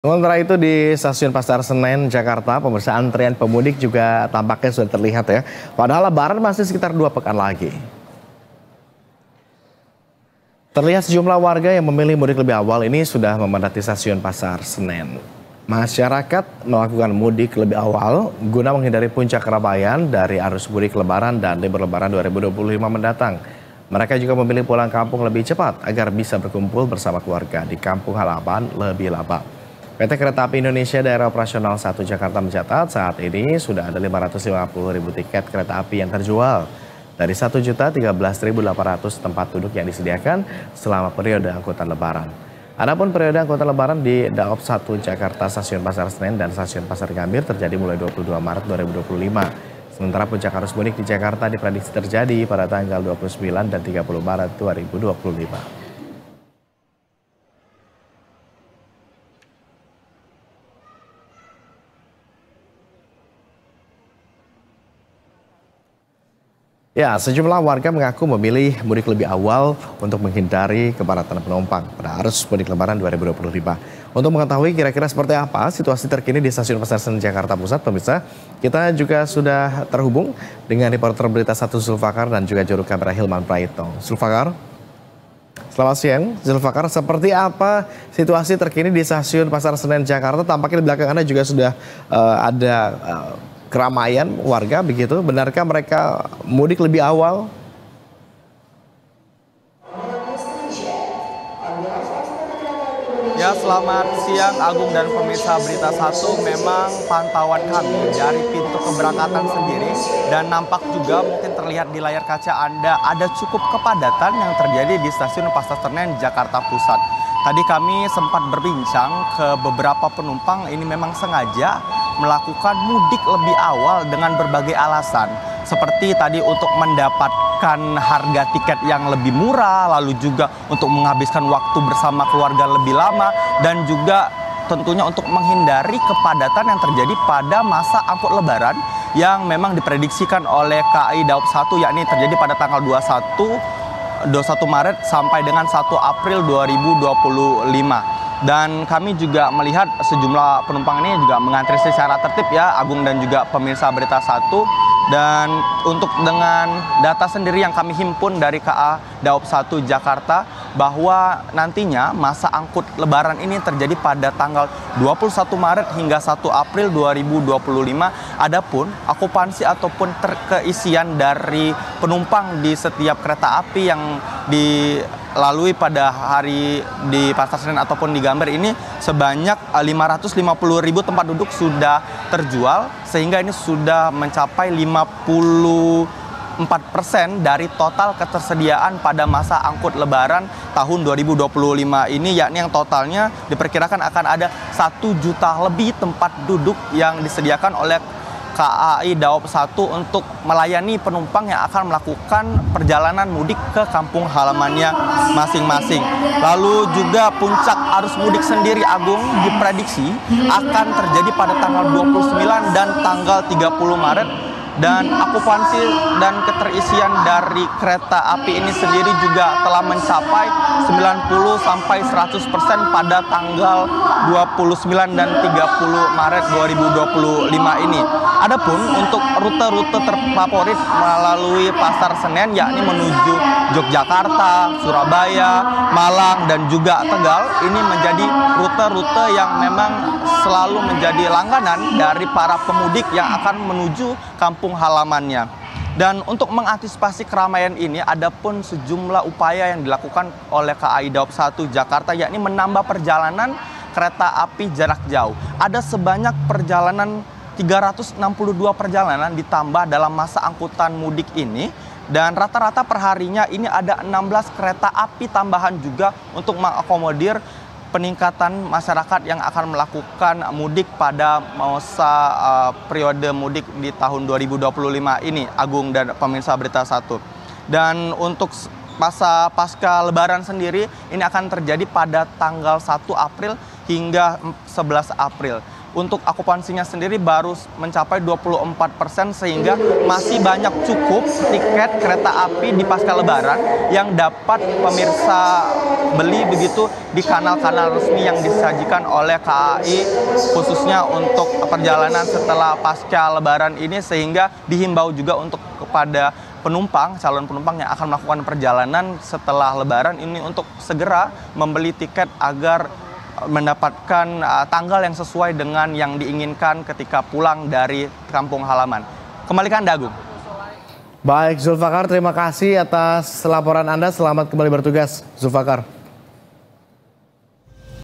Sementara itu di Stasiun Pasar Senen, Jakarta, pemirsa antrian pemudik juga tampaknya sudah terlihat ya. Padahal Lebaran masih sekitar 2 pekan lagi. Terlihat sejumlah warga yang memilih mudik lebih awal ini sudah memadati Stasiun Pasar Senen. Masyarakat melakukan mudik lebih awal guna menghindari puncak keramaian dari arus mudik Lebaran dan libur Lebaran 2025 mendatang. Mereka juga memilih pulang kampung lebih cepat agar bisa berkumpul bersama keluarga di kampung halaman lebih lama. PT Kereta Api Indonesia Daerah Operasional 1 Jakarta mencatat saat ini sudah ada 550.000 tiket kereta api yang terjual. Dari 1.013.800 tempat duduk yang disediakan selama periode angkutan Lebaran. Adapun periode angkutan Lebaran di Daop 1 Jakarta, Stasiun Pasar Senen dan Stasiun Pasar Gambir terjadi mulai 22 Maret 2025. Sementara puncak arus mudik di Jakarta diprediksi terjadi pada tanggal 29 dan 30 Maret 2025. Ya, sejumlah warga mengaku memilih mudik lebih awal untuk menghindari kepadatan penumpang pada arus mudik Lebaran 2025. Untuk mengetahui kira-kira seperti apa situasi terkini di Stasiun Pasar Senen Jakarta Pusat, pemirsa, kita juga sudah terhubung dengan reporter Berita 1 Zulfakar dan juga juru kamera Hilman Praitno. Zulfakar, selamat siang. Zulfakar, seperti apa situasi terkini di Stasiun Pasar Senen Jakarta? Tampaknya di belakang Anda juga sudah ada keramaian warga begitu, benarkah mereka mudik lebih awal? Ya, selamat siang Agung dan pemirsa Berita 1. Memang pantauan kami dari pintu keberangkatan sendiri dan nampak juga mungkin terlihat di layar kaca Anda ada cukup kepadatan yang terjadi di Stasiun Pasar Senen Jakarta Pusat. Tadi kami sempat berbincang ke beberapa penumpang, ini memang sengaja melakukan mudik lebih awal dengan berbagai alasan. Seperti tadi untuk mendapatkan harga tiket yang lebih murah, lalu juga untuk menghabiskan waktu bersama keluarga lebih lama, dan juga tentunya untuk menghindari kepadatan yang terjadi pada masa angkut Lebaran yang memang diprediksikan oleh KAI Daop 1, yakni terjadi pada tanggal 21 Maret sampai dengan 1 April 2025. Dan kami juga melihat sejumlah penumpang ini juga mengantri secara tertib ya, Agung dan juga pemirsa Berita 1. Dan untuk dengan data sendiri yang kami himpun dari KA Daop 1 Jakarta, bahwa nantinya masa angkut Lebaran ini terjadi pada tanggal 21 Maret hingga 1 April 2025. Adapun okupansi ataupun terkeisian dari penumpang di setiap kereta api yang dilalui pada hari di Pasar Senen ataupun di Gambir ini sebanyak 550.000 tempat duduk sudah terjual, sehingga ini sudah mencapai 54% dari total ketersediaan pada masa angkut Lebaran tahun 2025 ini, yakni yang totalnya diperkirakan akan ada 1 juta lebih tempat duduk yang disediakan oleh KAI Daop 1 untuk melayani penumpang yang akan melakukan perjalanan mudik ke kampung halamannya masing-masing. Lalu juga puncak arus mudik sendiri, Agung, diprediksi akan terjadi pada tanggal 29 dan tanggal 30 Maret. Dan okupansi dan keterisian dari kereta api ini sendiri juga telah mencapai 90-100% pada tanggal 29 dan 30 Maret 2025 ini. Adapun untuk rute-rute terfavorit melalui Pasar Senen, yakni menuju Yogyakarta, Surabaya, Malang, dan juga Tegal, ini menjadi rute-rute yang memang selalu menjadi langganan dari para pemudik yang akan menuju kampung halamannya. Dan untuk mengantisipasi keramaian ini, ada pun sejumlah upaya yang dilakukan oleh KAI Daop 1 Jakarta, yakni menambah perjalanan kereta api jarak jauh. Ada sebanyak perjalanan 362 perjalanan ditambah dalam masa angkutan mudik ini. Dan rata-rata perharinya ini ada 16 kereta api tambahan juga untuk mengakomodir peningkatan masyarakat yang akan melakukan mudik pada masa periode mudik di tahun 2025 ini, Agung dan pemirsa Berita 1. Dan untuk masa pasca Lebaran sendiri ini akan terjadi pada tanggal 1 April hingga 11 April. untuk okupansinya sendiri baru mencapai 24%, sehingga masih banyak cukup tiket kereta api di pasca Lebaran yang dapat pemirsa beli begitu di kanal-kanal resmi yang disajikan oleh KAI khususnya untuk perjalanan setelah pasca Lebaran ini, sehingga dihimbau juga untuk kepada penumpang, calon penumpang yang akan melakukan perjalanan setelah Lebaran ini untuk segera membeli tiket agar mendapatkan tanggal yang sesuai dengan yang diinginkan ketika pulang dari kampung halaman. Kembali ke Anda, Agung. Baik, Zulfakar, terima kasih atas laporan Anda. Selamat kembali bertugas, Zulfakar.